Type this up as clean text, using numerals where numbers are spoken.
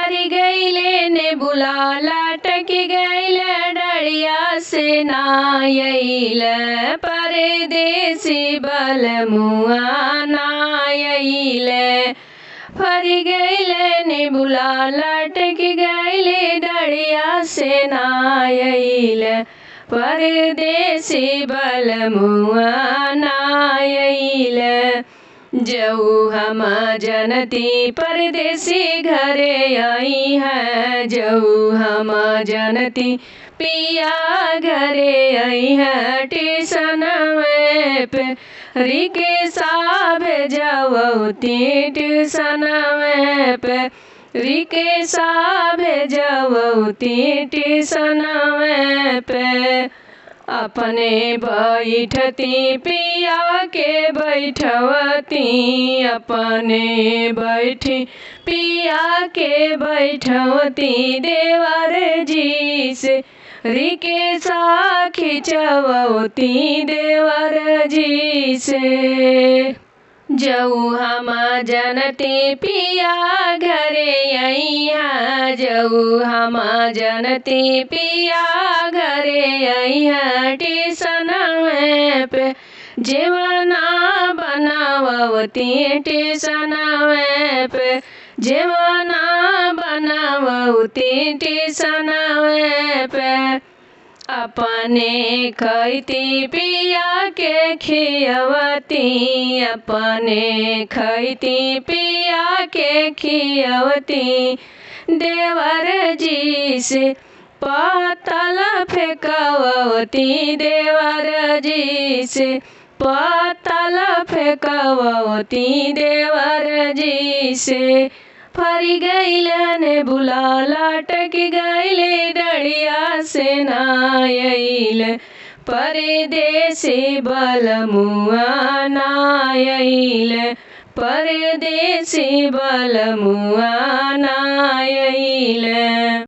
हरी गईले ने बुलाला टकी गईले डरिया से नायल परदेसी बलमुआ नायल फरी गईले ने बुलाला टकी गईले डरिया से नायल परदेसी बलमुआ नायल जऊ हम जनती परदेसी घरे आई है जऊ हम जनती पिया घरे आई है टीसन में पे रिके साब जवती टीसन में पे रिके साब जवती टीसन में पे अपने बैठती पिया के बैठवती अपने बैठी पिया के बैठवती देवर जी से रिके सा खिंचवती देवर जी से जऊ हम जनती पिया घरे आई है जऊ हम जनती पिया घरे आई है टीसन में पे जीवना बनावती टीसन में पे जीवना बनावती टीसन में पे अपने खैती पिया के खियवती अपने खैती पिया के खियवती देवर जी से पतल फेंकवती देवर जी से पतल फेंकवती देवर जी से फरी गईले बुलाला टकी गईले डरिया से नायल परदेसी बलमुआ नायल परदेसी बलमुआ नायल।